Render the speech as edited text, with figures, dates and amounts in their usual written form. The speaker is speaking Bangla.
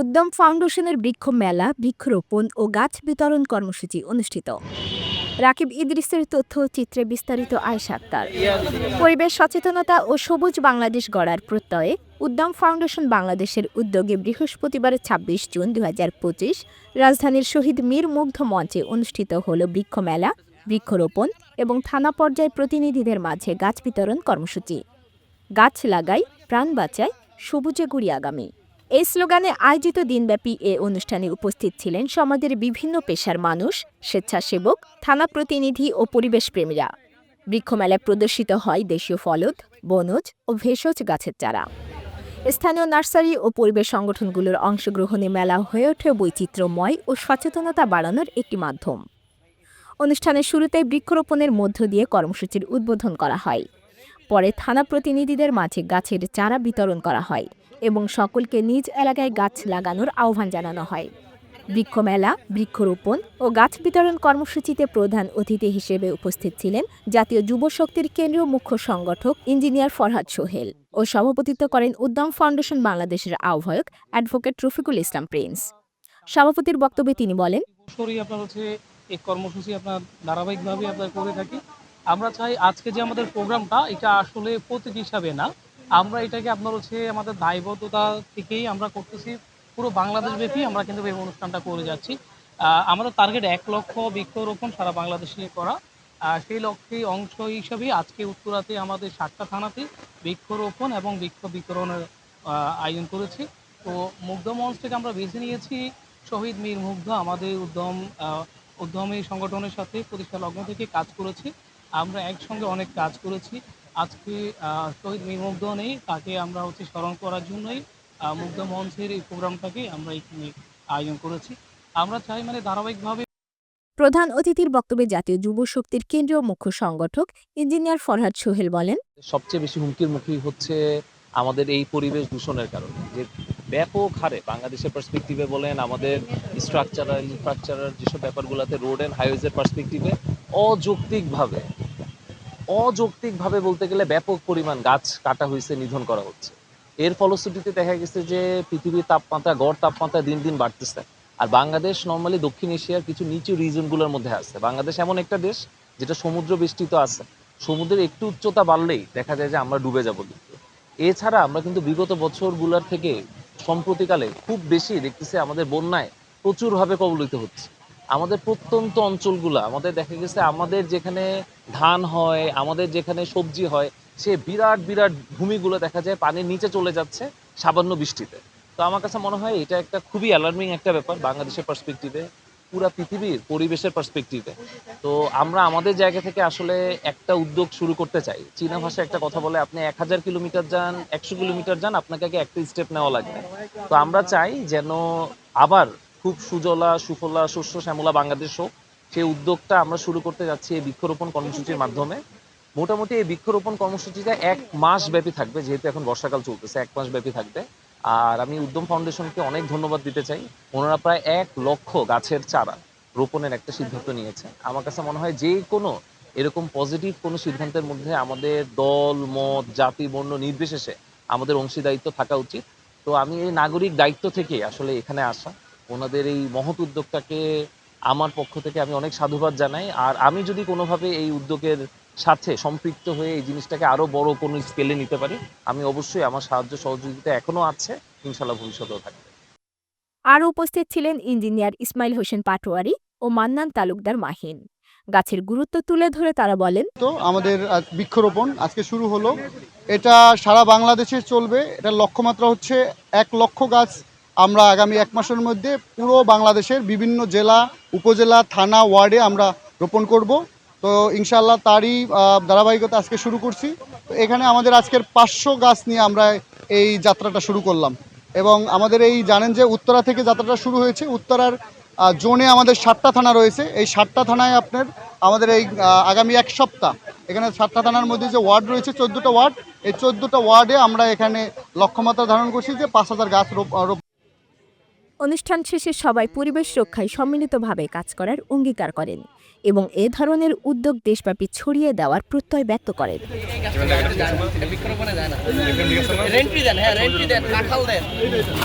উদ্যম ফাউন্ডেশনের বৃক্ষ মেলা, বৃক্ষরোপণ ও গাছ বিতরণ কর্মসূচি অনুষ্ঠিত। রাকিব ইদ্রিসের তথ্য চিত্রে বিস্তারিত আয়েশা আক্তার। পরিবেশ সচেতনতা ও সবুজ বাংলাদেশ গড়ার প্রত্যয়ে উদ্যম ফাউন্ডেশন বাংলাদেশের উদ্যোগে বৃহস্পতিবার ২৬ জুন ২০২৫ রাজধানীর শহীদ মীর মুগ্ধ মঞ্চে অনুষ্ঠিত হল বৃক্ষ মেলা, বৃক্ষরোপণ এবং থানা পর্যায়ে প্রতিনিধিদের মাঝে গাছ বিতরণ কর্মসূচি। গাছ লাগাই, প্রাণ বাঁচাই, সবুজে গড়ি আগামী, এই স্লোগানে আয়োজিত দিনব্যাপী এ অনুষ্ঠানে উপস্থিত ছিলেন সমাজের বিভিন্ন পেশার মানুষ, স্বেচ্ছাসেবক, থানা প্রতিনিধি ও পরিবেশপ্রেমীরা। বৃক্ষমেলায় প্রদর্শিত হয় দেশীয় ফলদ, বনজ ও ভেষজ গাছের চারা। স্থানীয় নার্সারি ও পরিবেশ সংগঠনগুলোর অংশগ্রহণে মেলা হয়ে ওঠে বৈচিত্র্যময় ও সচেতনতা বাড়ানোর একটি মাধ্যম। অনুষ্ঠানের শুরুতেই বৃক্ষরোপণের মধ্য দিয়ে কর্মসূচির উদ্বোধন করা হয়। পরে থানা প্রতিনিধিদের মাঝে গাছের চারা বিতরণ করা হয় এবং সকলকে নিজ এলাকায় গাছ লাগানোর আহ্বান জানানো হয়। বৃক্ষমেলা, বৃক্ষরোপণ ও গাছ বিতরণ কর্মসূচিতে প্রধান অতিথি হিসেবে উপস্থিত ছিলেন জাতীয় যুব শক্তির কেন্দ্রীয় মুখ্য সংগঠক ইঞ্জিনিয়ার ফরহাদ সোহেল ও সভাপতিত্ব করেন উদ্যম ফাউন্ডেশন বাংলাদেশের আহ্বায়ক অ্যাডভোকেট রফিকুল ইসলাম প্রিন্স। সভাপতির বক্তব্যে তিনি বলেন, এই কর্মসূচি আপনার ধারাবাহিকভাবে আপনার করে থাকি। আমরা চাই আজকে যে আমাদের প্রোগ্রামটা এটা আসলে প্রতীক হিসাবে না, আমরা এটাকে আপনার আমাদের দায়বদ্ধতা থেকেই আমরা করতেছি। পুরো বাংলাদেশ ব্যাপী আমরা কিন্তু এই অনুষ্ঠানটা করে যাচ্ছি। আমাদের টার্গেট ১ লক্ষ বৃক্ষরোপণ সারা বাংলাদেশে করা। সেই লক্ষ্যে অংশ হিসাবে আজকে উত্তরাতে আমাদের ৭টা থানাতে বৃক্ষরোপণ এবং বৃক্ষ বিতরণের আয়োজন করেছি। তো মুগ্ধ মঞ্চ থেকে আমরা বেছে নিয়েছি শহীদ মীর মুগ্ধ, আমাদের উদ্যমী সংগঠনের সাথে প্রতিষ্ঠা লগ্ন থেকে কাজ করেছি। আমরা একসঙ্গে অনেক কাজ করেছি। আজকে শহীদ মীর মুগ্ধ নেই, তাকে আমরা স্মরণ করার জন্যই মুগ্ধ মঞ্চের এই প্রোগ্রামটাকে আমরা এখানে আয়োজন করেছি। আমরা চাই ধারাবাহিকভাবে। প্রধান অতিথির বক্তব্যে জাতীয় যুব শক্তির কেন্দ্রীয় মুখ্য সংগঠক ইঞ্জিনিয়ার ফরহাদ সোহেল বলেন, সবচেয়ে বেশি হুমকির মুখী হচ্ছে আমাদের এই পরিবেশ দূষণের কারণে, যে ব্যাপক হারে বাংলাদেশের পার্সপেক্টিভে বলেন, আমাদের স্ট্রাকচারাল ইনফ্রাস্ট্রাকচারাল যেসব ব্যাপারগুলোতে রোড অ্যান্ড হাইওয়েজের পার্সপেক্টিভে অযৌক্তিকভাবে বলতে গেলে ব্যাপক পরিমাণ গাছ কাটা হয়েছে, নিধন করা হচ্ছে। এর ফলশ্রুতিতে দেখা গেছে যে পৃথিবীর তাপমাত্রা, গড় তাপমাত্রা দিন দিন বাড়তেছে। আর বাংলাদেশ নর্মালি দক্ষিণ এশিয়ার কিছু নিচু রিজনগুলোর মধ্যে আছে। বাংলাদেশ এমন একটা দেশ যেটা সমুদ্র বেষ্টিত আছে। সমুদ্রের একটু উচ্চতা বাড়লেই দেখা যায় যে আমরা ডুবে যাবো। কিন্তু এছাড়া আমরা কিন্তু বিগত বছরগুলোর থেকে সম্প্রতিকালে খুব বেশি দেখতেছি আমাদের বন্যায় প্রচুরভাবে কবলিত হচ্ছে। আমাদের প্রত্যন্ত অঞ্চলগুলো, আমাদের দেখা গেছে আমাদের যেখানে ধান হয়, আমাদের যেখানে সবজি হয়, সে বিরাট বিরাট ভূমিগুলো দেখা যায় পানির নিচে চলে যাচ্ছে সামান্য বৃষ্টিতে। তো আমার কাছে মনে হয় এটা একটা খুবই অ্যালার্মিং একটা ব্যাপার বাংলাদেশের পার্সপেক্টিভে, পুরা পৃথিবীর পরিবেশের পার্সপেক্টিভে। তো আমরা আমাদের জায়গা থেকে আসলে একটা উদ্যোগ শুরু করতে চাই। চীনা ভাষায় একটা কথা বলে, আপনি ১০০০ কিলোমিটার যান, ১০০ কিলোমিটার যান, আপনাকে আগে একটা স্টেপ নেওয়া লাগবে। তো আমরা চাই যেন আবার খুব সুজলা সুফলা শস্য শ্যামলা বাংলাদেশ হোক, সেই উদ্যোগটা আমরা শুরু করতে যাচ্ছি এই বৃক্ষরোপণ কর্মসূচির মাধ্যমে। মোটামুটি এই বৃক্ষরোপণ কর্মসূচিটা ১ মাস ব্যাপী থাকবে, যেহেতু এখন বর্ষাকাল চলতেছে, ১ মাস ব্যাপী থাকবে। আর আমি উদ্যম ফাউন্ডেশনকে অনেক ধন্যবাদ দিতে চাই। ওনারা প্রায় ১ লক্ষ গাছের চারা রোপণের একটা সিদ্ধান্ত নিয়েছে। আমার কাছে মনে হয় যে কোনো এরকম পজিটিভ কোনো সিদ্ধান্তের মধ্যে আমাদের দল মত জাতি বর্ণ নির্বিশেষে আমাদের অংশীদারিত্ব থাকা উচিত। তো আমি এই নাগরিক দায়িত্ব থেকে আসলে এখানে আসা, ওনাদের এই মহৎ উদ্যোগটাকে আমার পক্ষ থেকে আমি অনেক সাধুবাদ জানাই। আর আমি যদি কোনোভাবে এই উদ্যোগের সাথে সম্পৃক্ত হয়ে এই জিনিসটাকে আরো বড় কোনো স্কেলে নিতে পারি, আমি অবশ্যই, আমার সাহায্য সহযোগিতা এখনো আছে, ইনশাল্লাহ ভবিষ্যতেও থাকবে। আরও উপস্থিত ছিলেন ইঞ্জিনিয়ার ইসমাইল হোসেন পাটোয়ারি ও মান্নান তালুকদার মাহিন। গাছের গুরুত্ব তুলে ধরে তারা বলেন, তো আমাদের বৃক্ষরোপণ আজকে শুরু হলো, এটা সারা বাংলাদেশে চলবে। এটার লক্ষ্যমাত্রা হচ্ছে ১ লক্ষ গাছ আমরা আগামী ১ মাসের মধ্যে পুরো বাংলাদেশের বিভিন্ন জেলা, উপজেলা, থানা, ওয়ার্ডে আমরা রোপণ করব। তো ইনশাআল্লাহ তারই ধারাবাহিকতা আজকে শুরু করছি। তো এখানে আমাদের আজকের ৫০০ গাছ নিয়ে আমরা এই যাত্রাটা শুরু করলাম। এবং আমাদের এই জানেন যে উত্তরা থেকে যাত্রাটা শুরু হয়েছে। উত্তরার জোনে আমাদের ৭টা থানা রয়েছে। এই ৭টা থানায় আপনার আমাদের এই আগামী ১ সপ্তাহ এখানে ৭টা থানার মধ্যে যে ওয়ার্ড রয়েছে, ১৪টা ওয়ার্ড, এই ১৪টা ওয়ার্ডে আমরা এখানে লক্ষ্যমাত্রা ধারণ করছি যে ৫,০০০ গাছ অনুষ্ঠান শেষে সবাই পরিবেশ রক্ষায় সম্মিলিতভাবে কাজ করার অঙ্গীকার করেন এবং এ ধরনের উদ্যোগ দেশব্যাপী ছড়িয়ে দেওয়ার প্রত্যয় ব্যক্ত করেন।